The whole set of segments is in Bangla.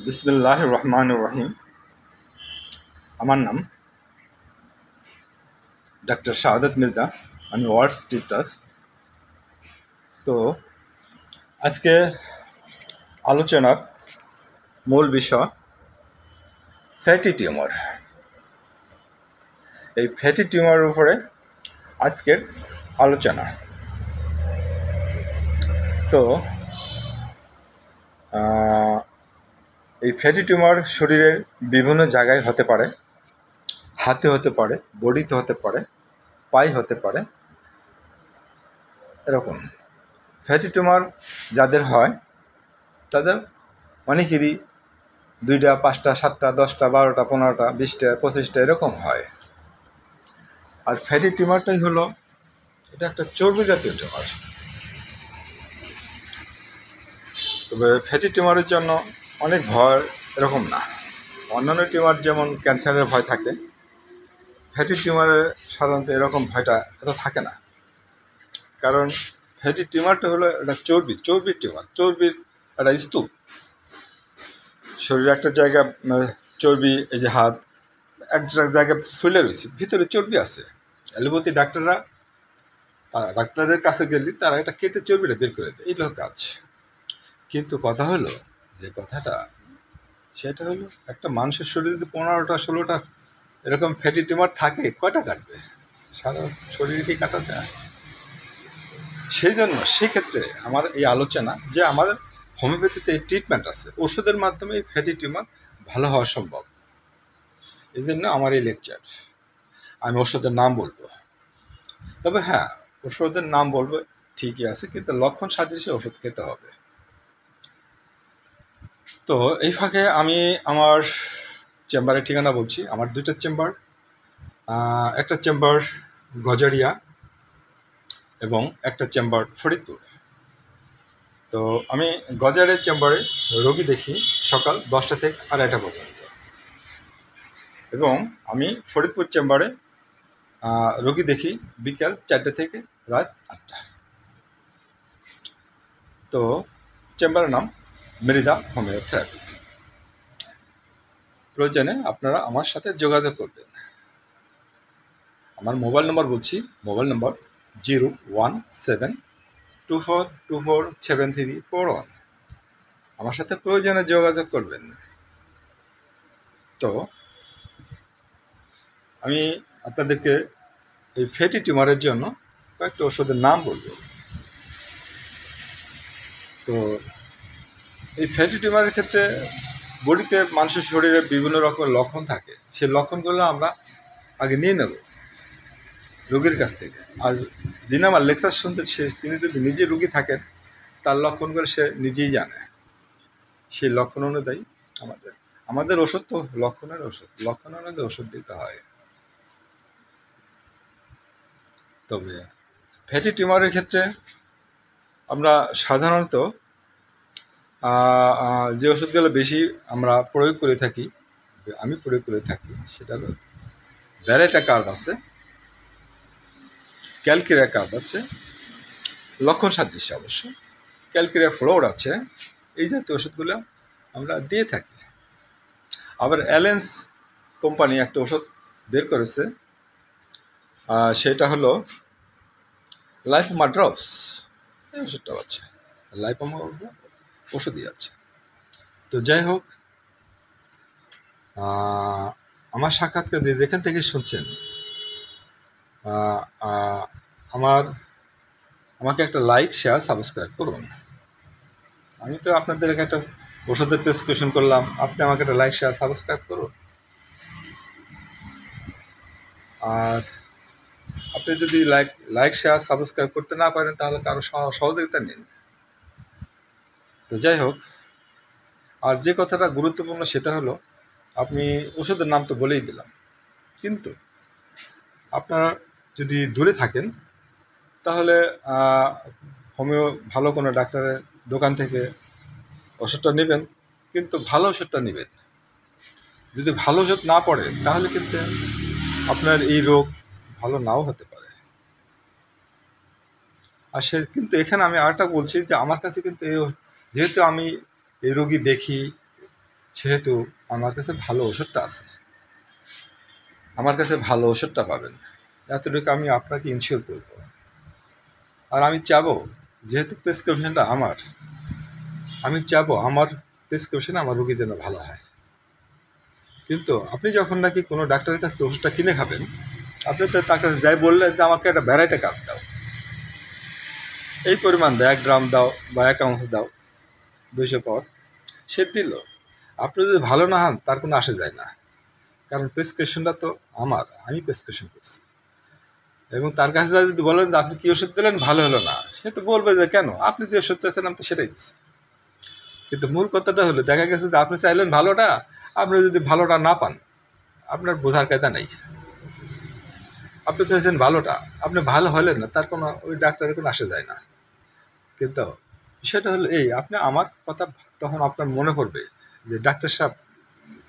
বিসমিল্লাহির রহমানির রহিম। আমার নাম ডাক্তার শাহাদাত মির্জা। আমি ওয়ার্ডস টিচার। তো আজকে আলোচনার মূল বিষয় ফ্যাটি টিউমার। এই ফ্যাটি টিউমারের উপরে আজকের আলোচনা। তো এই ফ্যাটি টিউমার শরীরের বিভিন্ন জায়গায় হতে পারে। হাতে হতে পারে, বডিতে হতে পারে, পায়ে হতে পারে। এরকম ফ্যাটি টিউমার যাদের হয় তাদের অনেকেরই 2টা, 5টা, 7টা, 10টা, 12টা, 15টা, 20টা, 25টা এরকম হয়। আর ফ্যাটি টিউমারটাই হলো, এটা একটা চর্বি জাতীয় টিউমার। তবে ফ্যাটি টিউমারের জন্য অনেক ভয় এরকম না। অন্যান্য টিউমার যেমন ক্যান্সারের ভয় থাকে, ফ্যাটি টিউমারের সাধারণত এরকম ভয়টা এত থাকে না। কারণ ফ্যাটি টিউমারটা হলো একটা চর্বির টিউমার, চর্বির একটা স্তূপ। শরীরে একটা জায়গা চর্বি, এই যে হাত এক জায়গায় ফুলে রয়েছে, ভিতরে চর্বি আছে। অ্যালোপ্যাথি ডাক্তারদের কাছে গেলে তারা এটা কেটে চর্বিটা বের করে দেয়, এই হলো কাজ। কিন্তু কথা হলো, যে কথাটা সেটা হলো, একটা মানুষের শরীরে যদি 15টা 16টা এরকম ফ্যাটি টিউমার থাকে, কয়টা কাটবে? সারা শরীরে কি কাটা যায়? সেই জন্য সেক্ষেত্রে আমার এই আলোচনা যে আমাদের হোমিওপ্যাথিতে ট্রিটমেন্ট আছে, ওষুধের মাধ্যমে এই ফ্যাটি টিউমার ভালো হওয়া সম্ভব। এই জন্য আমার এই লেকচার। আমি ওষুধের নাম বলবো, তবে হ্যাঁ, ওষুধের নাম বলবো ঠিকই আছে, কিন্তু লক্ষণ সাদৃশ্যে ওষুধ খেতে হবে। তো এই ফাঁকে আমি আমার চেম্বারের ঠিকানা বলছি। আমার 2টা চেম্বার, একটা চেম্বার গজারিয়া এবং একটা চেম্বার ফরিদপুর। তো আমি গজারিয়া চেম্বারে রোগী দেখি সকাল 10টা থেকে 2:30 পর্যন্ত, এবং আমি ফরিদপুর চেম্বারে রোগী দেখি বিকাল 4টা থেকে রাত 8টা। তো চেম্বারের নাম মৃদা হোমিওথেরাপি। প্রয়োজনে আপনারা আমার সাথে যোগাযোগ করবেন। আমার মোবাইল নম্বর বলছি, মোবাইল নম্বর 01724247341। আমার সাথে প্রয়োজনে যোগাযোগ করবেন। তো আমি আপনাদেরকে এই ফ্যাটি টিউমারের জন্য কয়েকটা ওষুধের নাম বলবো। তো এই ফ্যাটি টিউমারের ক্ষেত্রে বডিতে, মানুষের শরীরে বিভিন্ন রকমের লক্ষণ থাকে। সেই লক্ষণগুলো আমরা আগে নিয়ে নেব রোগীর কাছ থেকে। আর যিনি আমার লেকচার শুনতে, তিনি যদি নিজে রোগী থাকেন, তার লক্ষণগুলো সে নিজেই জানে। সেই লক্ষণ অনুযায়ী আমাদের ওষুধ তো লক্ষণের ওষুধ, লক্ষণ অনুযায়ী ওষুধ দিতে হয়। তবে ফ্যাটি টিউমারের ক্ষেত্রে আমরা সাধারণত যে ওষুধগুলো বেশি আমরা প্রয়োগ করে থাকি, আমি প্রয়োগ করে থাকি, সেটা হলো ভ্যালেটা কার্ব আছে, ক্যালকেরিয়া কার্ব আছে, লক্ষণ সাদৃশ্য অবশ্য, ক্যালকেরিয়া ফ্লোর আছে। এই জাতীয় ওষুধগুলো আমরা দিয়ে থাকি। আবার অ্যালেন্স কোম্পানি একটা ওষুধ বের করেছে, সেটা হলো লাইফোমা ড্রপস। এই ওষুধটাও আছে, লাইফোমা ওষুধই আছে। তো যাই হোক, আমার সাক্ষাৎকার যেখান থেকে শুনছেন, আমাকে একটা লাইক, শেয়ার, সাবস্ক্রাইব করুন। আমি তো আপনাদের একটা ওষুধের প্রেসক্রিপশন করলাম, আপনি আমাকে একটা লাইক, শেয়ার, সাবস্ক্রাইব করুন। আর আপনি যদি লাইক শেয়ার সাবস্ক্রাইব করতে না পারেন, তাহলে কারো সহযোগিতা নিন। তো যাই হোক, আর যে কথাটা গুরুত্বপূর্ণ সেটা হলো, আপনি ওষুধের নাম তো বলেই দিলাম, কিন্তু আপনারা যদি দূরে থাকেন, তাহলে হোমিও ভালো কোনো ডাক্তারের দোকান থেকে ওষুধটা নেবেন, কিন্তু ভালো ওষুধটা নেবেন। যদি ভালো ওষুধ না পড়ে, তাহলে কিন্তু আপনার এই রোগ ভালো নাও হতে পারে। আর কিন্তু এখানে আমি আরেকটা বলছি, যে আমার কাছে কিন্তু যেহেতু আমি এই রোগী দেখি, সেহেতু আমার কাছে ভালো ওষুধটা আছে, আমার কাছে ভালো ওষুধটা পাবেন, এতটুকু আমি আপনাকে ইনশিওর করব। আর আমি চাবো, যেহেতু প্রেসক্রিপশনটা আমি চাবো আমার প্রেসক্রিপশনে আমার রোগী যেন ভালো হয়। কিন্তু আপনি যখন নাকি কোনো ডাক্তারের কাছ থেকে ওষুধটা কিনে খাবেন, আপনি তো তার কাছে যাই বললেন যে আমাকে একটা ভ্যারাইটি কাপ দাও, এই পরিমাণ দাও, 1 গ্রাম দাও বা 1 আউন্স দাও, 200 পর সে দিল। আপনি যদি ভালো না হন তার কোনো আসে যায় না, কারণ প্রেসক্রিপশনটা তো আমি প্রেসক্রিপশন করছি। এবং তার কাছে যদি বলেন যে আপনি কী ওষুধ দিলেন ভালো হলো না, সে তো বলবে যে কেন, আপনি যে ওষুধ চাইছেন আমি তো সেটাই দিচ্ছি। কিন্তু মূল কথাটা হলো, দেখা গেছে যে আপনি চাইলেন ভালোটা, আপনি যদি ভালোটা না পান, আপনার বোঝার কায়দা নেই। আপনি চাইছেন ভালোটা, আপনি ভালো হলেন না, তার কোনো ওই ডাক্তারের কোনো আসে যায় না। কিন্তু বিষয়টা হলো এই, আপনি আমার কথা তখন আপনার মনে পড়বে যে ডাক্তার সাহেব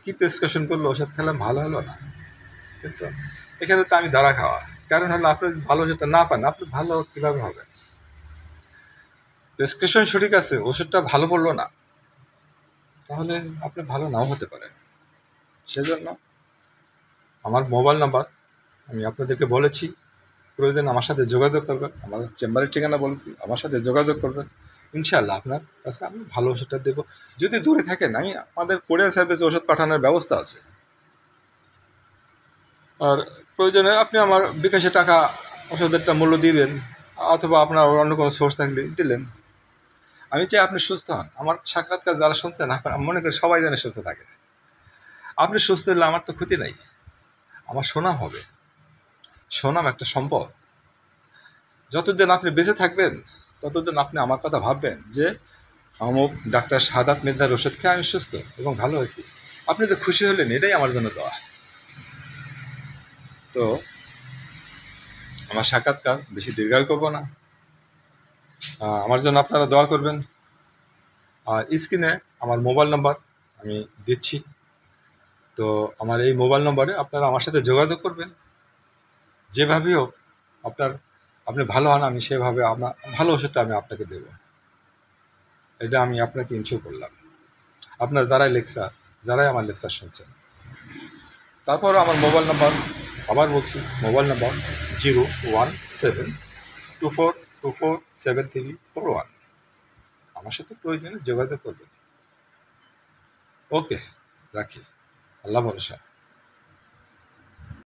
কী প্রেসক্রিপশন করলো, ওষুধ খেলাম ভালো হলো না। কিন্তু এখানে তো আমি ধরা খাওয়া, কারণ হলো আপনি যদি ভালো ওষুধটা না পান, আপনি ভালো কীভাবে হবে? প্রেসক্রিপশন সঠিক আছে, ওষুধটা ভালো পড়লো না, তাহলে আপনি ভালো নাও হতে পারেন। সেজন্য আমার মোবাইল নাম্বার আমি আপনাদেরকে বলেছি, প্রয়োজন আমার সাথে যোগাযোগ করবেন, আমার চেম্বারের ঠিকানা বলেছি, আমার সাথে যোগাযোগ করবেন। ইনশাআল্লাহ আপনার কাছে আমি ভালো ওষুধটা দেবো। যদি দূরে থাকেন, আমাদের কোরিয়ার সার্ভিসে ওষুধ পাঠানোর ব্যবস্থা আছে। আর প্রয়োজনে আপনি আমার বিকাশে টাকা ওষুধেরটা মূল্য দিবেন, অথবা আপনার অন্য কোনো সোর্স থাকলে দিলেন। আমি চাই আপনি সুস্থ হন। আমার সাক্ষাৎকার যারা শুনছেন, আপনার মনে করি সবাই যেন সুস্থ থাকে। আপনি সুস্থ হলে আমার তো ক্ষতি নাই, আমার সুনাম হবে। সুনাম একটা সম্পদ। যতদিন আপনি বেঁচে থাকবেন, ততদিন আপনি আমার কথা ভাববেন যে অমুক ডাক্তার সাদাত মির্জার ওষুধ খেয়ে আমি সুস্থ এবং ভালো হয়েছি। আপনি তো খুশি হলেন, এটাই আমার জন্য দোয়া। তো আমার সাক্ষাৎকার বেশি দীর্ঘায়ু করবো না, আমার জন্য আপনারা দোয়া করবেন। আর স্ক্রিনে আমার মোবাইল নাম্বার আমি দিচ্ছি, তো আমার এই মোবাইল নম্বরে আপনারা আমার সাথে যোগাযোগ করবেন। যেভাবেই হোক আপনি ভালো হন, আমি সেভাবে আপনার ভালো ওষুধটা আমি আপনাকে দেব, এটা আমি আপনাকে ইনশিওর করলাম। আপনার যারাই আমার লেকচার শুনছেন, তারপর আমার মোবাইল নাম্বার আবার বলছি, মোবাইল নাম্বার 01724247341। আমার সাথে প্রয়োজনে যোগাযোগ করবেন। ওকে, রাখি। আল্লাহ ভরসা।